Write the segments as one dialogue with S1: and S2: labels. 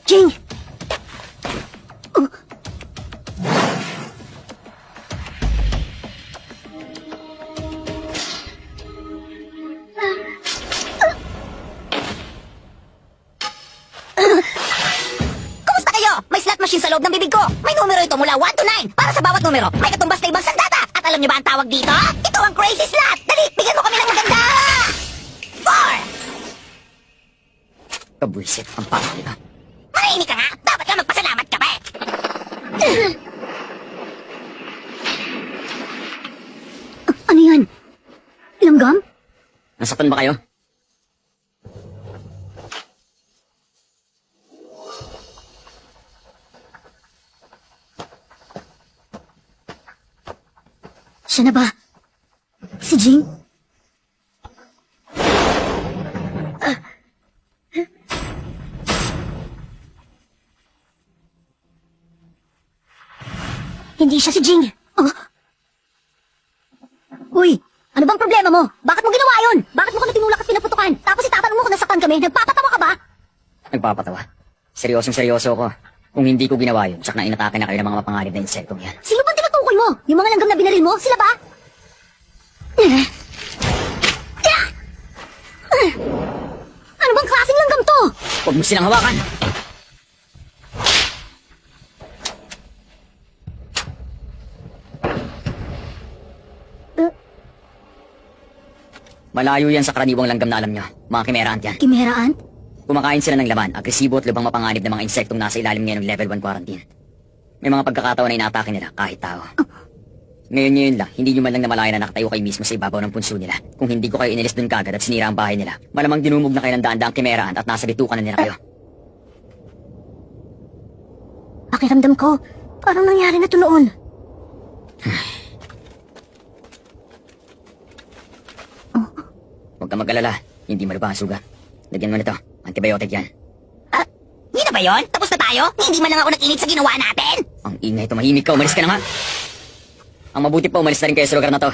S1: Jing! Kumusta kayo? May slot machine sa loob ng bibig ko. May numero ito mula 1 to 9. Para sa bawat numero, may katumbas na ibang sandata. At alam niyo ba ang tawag dito? Ito ang crazy slot. Dali, bigyan mo kami ng maganda. 4!
S2: Kabulsit ang pangit nito.
S1: Manahimik ka nga. Dapat ka magpasalamat ka pa. Ano yan? Langgam?
S2: Nasaktan ba kayo?
S1: Siya na ba? Si Jing? Hindi siya si Jing. Uy, ano bang problema mo? Bakit mo ginawa yun? Bakit mo kami tinulak at pinaputukan? Tapos itatanong mo kung nasaktan kami, nagpapatawa ka ba?
S2: Nagpapatawa. Seryosong seryoso ko. Kung hindi ko ginawa yun, tsak na inatake na kayo ng mga mapanganib na insektong yan.
S1: Sino bang tinutukoy mo? Yung mga langgam na binaril mo? Sila ba? Ano bang klaseng langgam to?
S2: Huwag mo silang hawakan! Malayo yan sa karaniwang langgam na alam nyo. Mga Chimera ant yan.
S1: Chimera ant?
S2: Kumakain sila ng laman, agresibo at lubang mapanganib na mga insektong nasa ilalim ngayon ng level 1 quarantine. May mga pagkakataon na inaatake nila kahit tao. Ngayon lang, hindi nyo man lang namalayan na nakatayo kayo mismo sa ibabaw ng punso nila. Kung hindi ko kayo inilis dun kagad at sinira ang bahay nila, malamang dinumog na kayo ng daan-daang Chimera ant at nasa bitukan na nila kayo.
S1: Pakiramdam ko, parang nangyari na to noon.
S2: Huwag ka mag-alala, hindi malubha ang sugat. Lagyan mo nito, antibiotic yan.
S1: Yun na ba yun? Tapos na tayo? Hindi man lang ako nag-init sa ginawa natin?
S2: Ang ingay, tumahimik ka, umalis ka na nga. Ang mabuti pa, umalis na rin kayo sa lugar na to.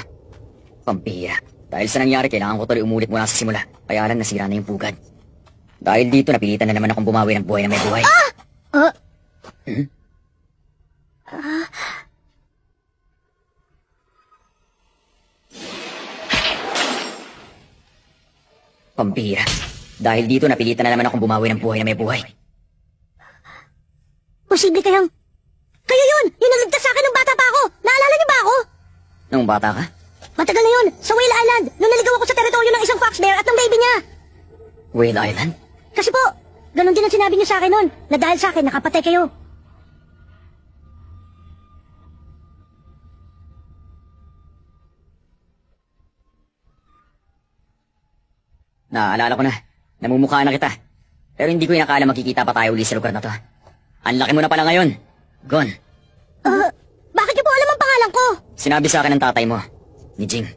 S2: Pampihira. Dahil sa nangyari, kailangan ko tuloy umulit mula sa simula. Kaya lang nasira na yung pugad. Dahil dito, napilitan na naman akong bumawi ng buhay na may buhay. Pampihira. Dahil dito, napilitan na naman akong bumawi ng buhay na may buhay.
S1: Posible kayang... Kayo yun! Yung nagligtas sa akin nung bata pa ako! Naalala niyo ba ako?
S2: Nung bata ka?
S1: Matagal na yun! Sa Whale Island! Nung naligaw ako sa teritoryo ng isang fox bear at ng baby niya!
S2: Whale Island?
S1: Kasi po, ganun din ang sinabi niyo sa akin nun, na dahil sa akin, nakapatay kayo.
S2: Naaalala ko na. Namumukha na kita. Pero hindi ko inakala makikita pa tayo ulit sa lugar na to. Ang laki mo na pala ngayon. Gon.
S1: Bakit niyo po alam ang pangalan ko?
S2: Sinabi sa akin ng tatay mo. Ni Jing.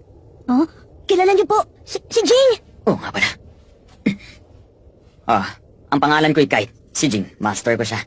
S1: Oh? Kilala niyo po, si Jing?
S2: Oo nga pala. Ang pangalan ko ay Kite. Si Jing. Master ko siya.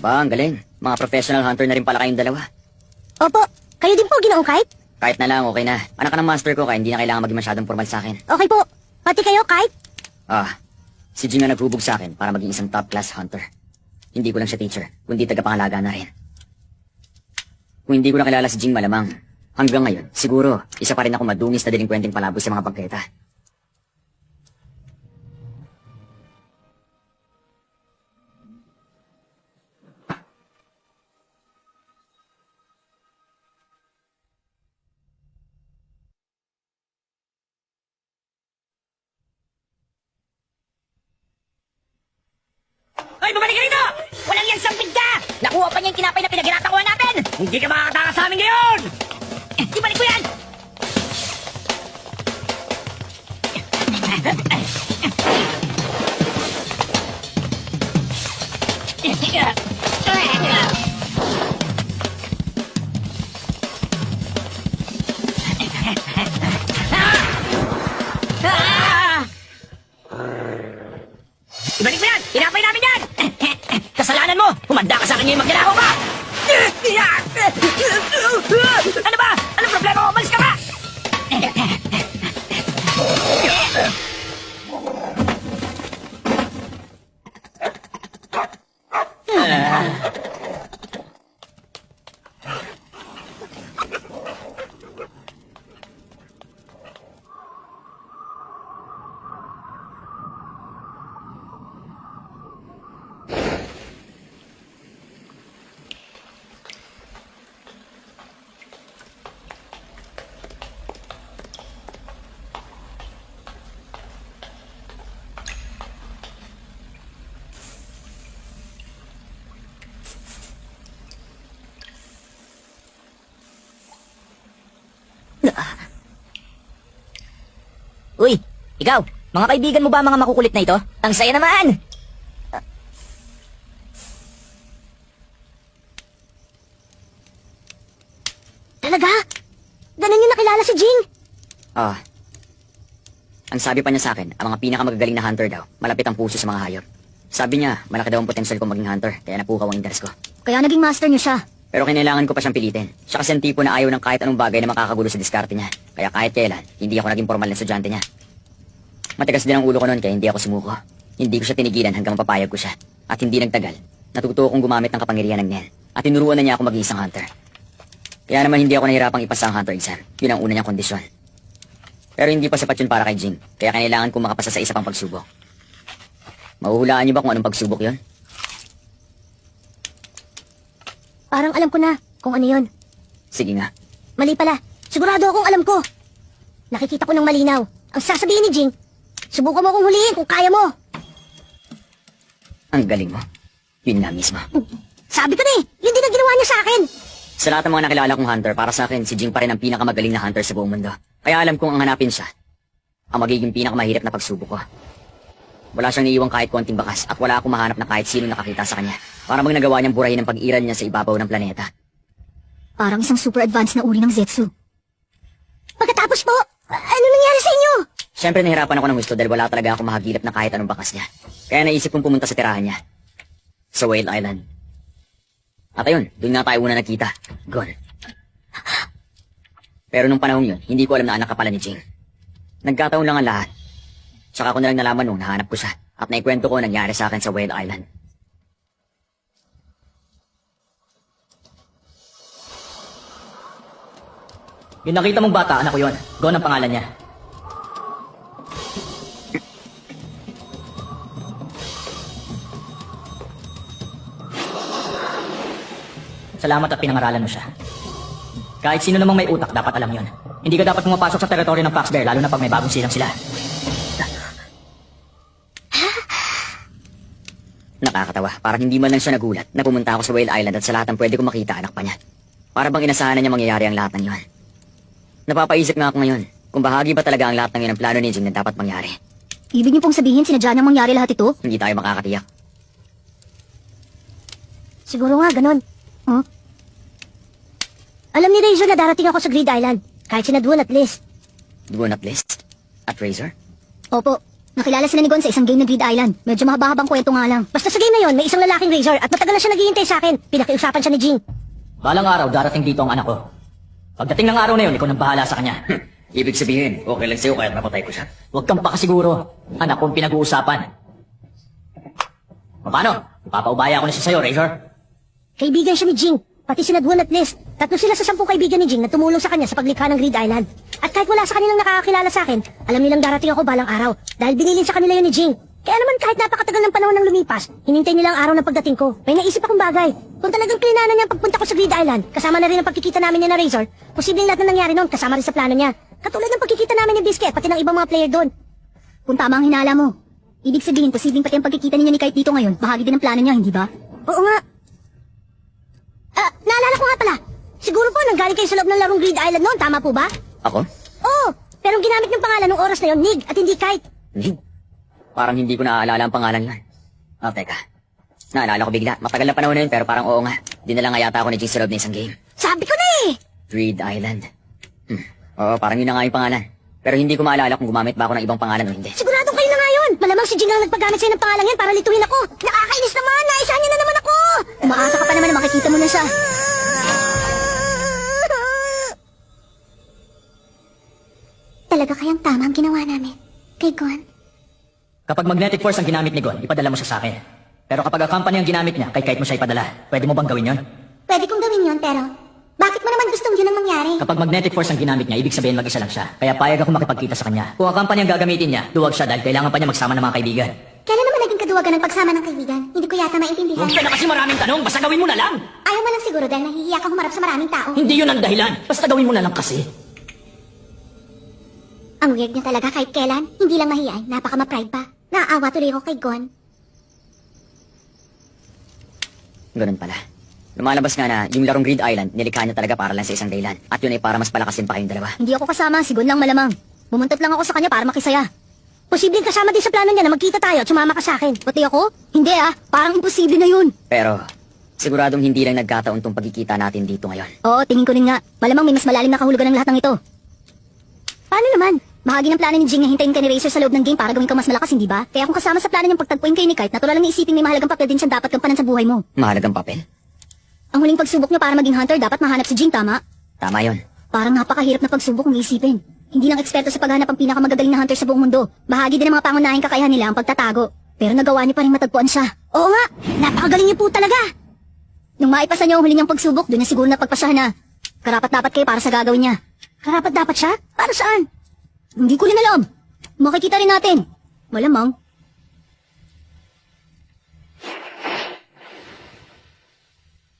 S2: Aba, ang galing. Mga professional hunter na rin pala kayong dalawa.
S1: Opo, kayo din po, Ginoong Kite?
S2: Kahit na lang, okay na. Anak ka ng master ko, kaya hindi na kailangan maging masyadong formal sa akin.
S1: Okay po, pati kayo, Kite?
S2: Si Jing na naghubog sa akin para maging isang top-class hunter. Hindi ko lang siya teacher, kundi tagapangalaga na rin. Kung hindi ko nakilala si Jing malamang, hanggang ngayon, siguro, isa pa rin ako madungis na delinkwenteng palaboy sa mga bangketa.
S3: Hoy, bumalik ka rito! Walang yan sampid ka! Nakuha pa niya yung kinapay na pinaghiratakuan natin! Hindi ka makakataka sa amin ngayon! Ibalik ko yan! Ibalik mo yan! Tinapay namin yan! Kasalanan mo! Humanda ka sa akin ngayon magnanakaw ka! Ano ba? Anong problema mo? Umalis ka ba?
S1: Uy, ikaw, mga kaibigan mo ba ang mga makukulit na ito? Ang saya naman! Talaga? Ganun yung nakilala si Jing?
S2: Ah. Ang sabi pa niya sa akin, ang mga pinakamagagaling na hunter daw, malapit ang puso sa mga hayop. Sabi niya, malaki daw ang potential kong maging hunter, kaya napukaw ang interes ko.
S1: Kaya naging master niyo siya.
S2: Pero kinailangan ko pa siyang pilitin. Siya kasi ang tipo na ayaw ng kahit anong bagay na makakagulo sa diskarte niya. Kaya kahit kailan, hindi ako naging formal na estudyante niya. Matigas din ang ulo ko noon kaya hindi ako sumuko. Hindi ko siya tinigilan hanggang mapapayag ko siya. At hindi nagtagal, natuto akong gumamit ng kapangyarihan ng Nen. At tinuruan na niya ako maging isang hunter. Kaya naman hindi ako nahirapang ipasa ang hunter exam. Yun ang una niyang kondisyon. Pero hindi pa sapat yun para kay Jing. Kaya kailangan kong makapasa sa isa pang pagsubok. Mahuhulaan niyo ba kung anong pagsubok yon?
S1: Parang alam ko na kung ano yun.
S2: Sige nga.
S1: Mali pala. Sigurado akong alam ko. Nakikita ko ng malinaw. Ang sasabihin ni Jing, subukan mo akong huliin kung kaya mo.
S2: Ang galing mo. Yun na mismo.
S1: Sabi ko na eh, yun din ang ginawa niya sa akin.
S2: Sa lahat ng mga nakilala kong hunter, para sa akin, si Jing pa rin ang pinakamagaling na hunter sa buong mundo. Kaya alam kong ang hanapin siya, ang magiging pinakamahirap na pagsubok ko. Wala siyang niiwang kahit konting bakas at wala akong mahanap na kahit sino nakakita sa kanya. Para bang nagawa niyang burahin ang pag-iral niya sa ibabaw ng planeta.
S1: Parang isang super advanced na uri ng Zetsu. Pagkatapos po, ano nangyari sa inyo?
S2: Siyempre nahirapan ako ng gusto dahil wala talaga ako mahagilap na kahit anong bakas niya. Kaya naisip kong pumunta sa tirahan niya. Sa Whale Island. At ayun, doon nga tayo una nakita. Gone. Pero nung panahon yun, hindi ko alam na anak ka pala ni Jing. Nagkataon lang ang lahat. Saka ko na lang nalaman nung nahanap ko siya. At naikwento ko nangyari sa akin sa Whale Island.
S3: Yung nakita mong bata, anak ko yun. Gon ang pangalan niya. Salamat at pinangaralan mo siya. Kahit sino namang may utak, dapat alam yun. Hindi ka dapat pumapasok sa teritoryo ng Fox Bear, lalo na pag may bagong silang sila.
S2: Nakakatawa, parang hindi man lang siya nagulat na pumunta ako sa Whale Island at sa lahat ng pwede kong makita anak pa niya. Para bang inasahan na niya mangyayari ang lahat ng yun. Napapaisip nga ako ngayon, kung bahagi ba talaga ang lahat ng yun ang plano ni Jing na dapat mangyari.
S1: Ibig niyo pong sabihin sinadya niyang mangyari lahat ito?
S2: Hindi tayo makakatiyak.
S1: Siguro nga, ganon. Huh? Alam ni Razor na darating ako sa Grid Island. Kahit sina Duan at Liz.
S2: Dugon at list? At Razor?
S1: Opo, nakilala sila ni Gon sa isang game ng Grid Island. Medyo mahaba-habang kwento nga lang. Basta sa game na yon, may isang lalaking Razor at matagal na siya naghihintay sa akin. Pinakiusapan siya ni Jing.
S3: Balang araw, darating dito ang anak ko. Pagdating ng araw na yun, ikaw nang bahala sa kanya.
S2: Ibig sabihin, okay lang sa'yo kahit mapatay ko siya.
S3: Huwag kang pakasiguro. Anak kong pinag-uusapan. O paano? Papaubaya ko na siya sa'yo, Razor.
S1: Kaibigan siya ni Jing, pati sina Duan at Liz. Tatlo sila sa 10 kaibigan ni Jing na tumulong sa kanya sa paglikha ng Grid Island. At kahit wala sa kanilang nakakakilala sa akin, alam nilang darating ako balang araw dahil binilin sa kanila yun ni Jing. Kaya naman kahit napakatagal ng panahon ng lumipas, hinintay nila ang araw ng pagdating ko. May naisip akong bagay. Kung talagang klinana niya ang pagpunta ko sa Grid Island, kasama na rin ang pagkikita namin ni na Razor, posibleng lahat na nangyari noon kasama rin sa plano niya. Katulad ng pagkikita namin ni Biscuit, pati ng ibang mga player doon. Kung tama ang hinala mo, ibig sabihin posibleng pati ang pagkikita niya ni Kite dito ngayon, bahagi din ng plano niya, hindi ba? Oo nga. Naalala ko nga pala. Siguro po nanggaling kayo sa loob ng larong Grid Island noon, tama po ba?
S2: Ako?
S1: Oo, pero ginamit ng pangalan ng oras na yon, Nig, at hindi Kite.
S2: Jing? Parang hindi ko naaalala ang pangalan yun. Oh, teka. Naalala ko bigla. Matagal na panahon na yun, pero parang oo nga. Dinala nga yata ako ni Jing sa loob ng isang game.
S1: Sabi ko na eh!
S2: Greed Island. Oo, parang yun na nga yung pangalan. Pero hindi ko maalala kung gumamit ba ako ng ibang pangalan o hindi.
S1: Siguradong kayo na nga yun! Malamang si Jing ang nagpagamit sa'yo ng pangalan yan para lituhin ako! Nakakainis naman! Naisa niya na naman ako! Umaasa ka pa naman na makikita mo na siya. Talaga kayang tama ang ginawa namin? Kay Gon?
S3: Kapag magnetic force ang ginamit ni Gon, ipadala mo siya sa akin. Pero kapag ang company ang ginamit niya, kay Kite mo siya ipadala. Pwede mo bang gawin yon?
S1: Pwede kong gawin yun, pero bakit mo naman gustong yun ang mangyari?
S3: Kapag magnetic force ang ginamit niya, ibig sabihin mag-isa lang siya. Kaya payag ako makipagkita sa kanya. Kung ang company ang gagamitin niya, duwag siya dahil kailangan pa niya magsama ng mga kaibigan.
S1: Kailan naman naging kaduwagan ng pagsama ng kaibigan? Hindi ko yata maintindihan.
S3: Huwag ka na kasi maraming tanong, basta gawin mo na lang!
S1: Ayaw mo lang siguro dahil nahihiya kang humarap sa maraming tao.
S3: Hindi yun ang dahilan, basta gawin mo na lang kasi.
S1: Ang weird niya talaga kahit kailan. Hindi lang mahiyain, napaka-ma-pride pa. Naaawa tuloy ako kay Gon.
S2: Ganun pala. Lumalabas nga na yung larong Greed Island, nilikha niya talaga para lang sa isang dahilan. At yun ay para mas palakasin pa kayong dalawa.
S1: Hindi ako kasama, si Gon lang malamang. Bumuntot lang ako sa kanya para makisaya. Posibleng kasama din sa plano niya na magkita tayo at sumama ka sa akin. Pati ako? Hindi parang imposible na yun.
S2: Pero, siguradong hindi lang nagkataon tong pagkikita natin dito ngayon.
S1: Oo, tingin ko rin nga. Malamang may mas malalim na kahulugan ng lahat ng ito. Paano naman? Bahagi ng plano ni Jing na hintayin ka ni Razer sa loob ng game para gawin ka mas malakas, hindi ba? Kaya kung kasama sa plano niyang pagtagpuin kay ni Kite, natural lang na isipin may mahalagang papel din siyang dapat gampanan sa buhay mo.
S2: Mahalagang papel.
S1: Ang huling pagsubok niyo para maging hunter, dapat mahanap si Jing, tama?
S2: Tama yon.
S1: Parang napakahirap na pagsubok kung iisipin. Hindi lang eksperto sa paghanap ang pinakamagagaling na hunter sa buong mundo. Bahagi din ng mga pangunahing kakayahan nila ang pagtatago. Pero nagawa niyo pa rin matagpuan siya. Oo nga, napakagaling niyo po talaga. Nung maipasa niyo ang huling niyang pagsubok, doon na siguro napagpasyahan na karapat-dapat kayo para sa gagawin niya. Karapat-dapat siya? Para saan? Hindi ko rin alam. Makikita rin natin. Malamang.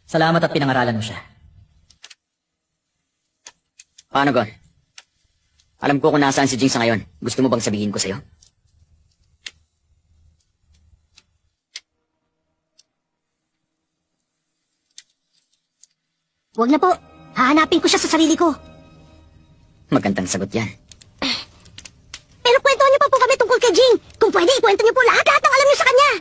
S3: Salamat at pinangaralan mo siya.
S2: Paano, Gon? Alam ko kung nasaan si Jing sa ngayon. Gusto mo bang sabihin ko sa'yo?
S1: Huwag na po. Hahanapin ko siya sa sarili ko.
S2: Magandang sagot yan.
S1: Pero kwentuhan niyo pa po kami tungkol kay Jing. Kung pwede, ikwento niyo po lahat ng alam niyo sa kanya.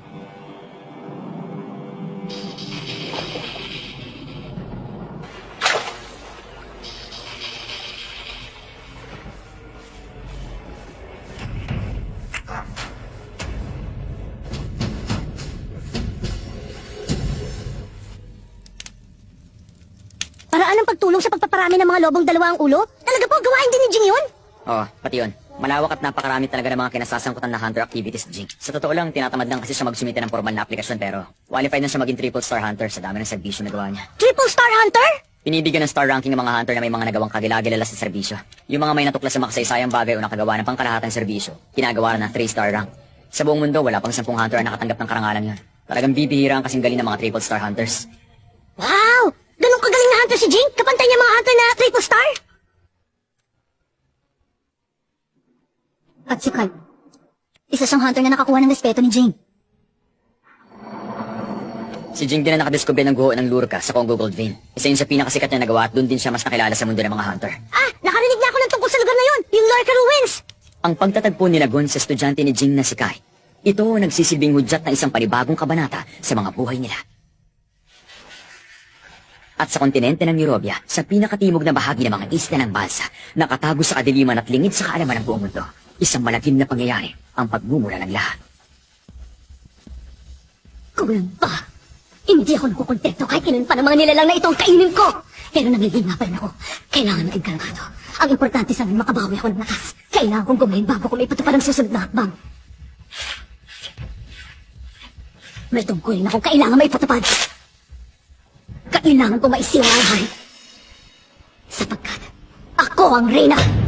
S1: Paraan ng pagtulong sa pagpaparami ng mga lobong dalawa ang ulo? Talaga po, gawain din ni Jing yun?
S2: Oo, pati yun. Malawak at napakarami talaga ng mga kinasasangkutan na hunter activities, Jing. Sa totoo lang, tinatamad lang kasi siya magsumite ng formal na aplikasyon pero qualified na siya maging triple star hunter sa dami ng serbisyo na gawa niya.
S1: Triple Star Hunter?
S2: Pinibigyan ng star ranking ng mga hunter na may mga nagawang kagilagilala sa serbisyo. Yung mga may natuklas sa makasaysayang bagay o nakagawa ng pangkalahatang serbisyo, ginagawa na 3-star rank. Sa buong mundo, wala pang 10 hunter ang nakatanggap ng karangalan yun. Talagang bibihira ang kasing galing ng mga triple star hunters.
S1: Wow! Ganun kagaling na hunter si Jing? Kapantay niya mga hunter na triple star? At si Kite. Isa siyang hunter na nakakuha ng respeto ni Jing.
S2: Si Jing din na nakadiscover ng guho ng Lurka sa Congo Gold Vein. Isa yun sa pinakasikat niya nagawa at doon din siya mas nakilala sa mundo ng mga hunter.
S1: Nakarinig na ako ng tungkol sa lugar na yun! Yung Lorca Ruins!
S2: Ang pagtatagpo ni Gon sa estudyante ni Jing na si Kai, ito ang nagsisilbing hudyat na isang panibagong kabanata sa mga buhay nila. At sa kontinente ng Eurovia, sa pinakatimog na bahagi ng mga isla ng Balsa, nakatago sa kadiliman at lingid sa kaalaman ng buong mundo, isang malagim na pangyayari ang pagmumula ng lahat.
S1: Kulang pa! Hindi ako nakukontento kahit kailan pa ng mga nilalang na itong kainin ko! Pero naglilima pa rin ako. Kailangan maging kalmado. Ang importante sa akin makabawi ako ng lakas. Kailangan kong gumaling bago ko may patupad ang susunod na hakbang. May tungkulin akong kailangan may patupad. Kailangan ko maisira ang hari. Sapagkat ako ang reyna.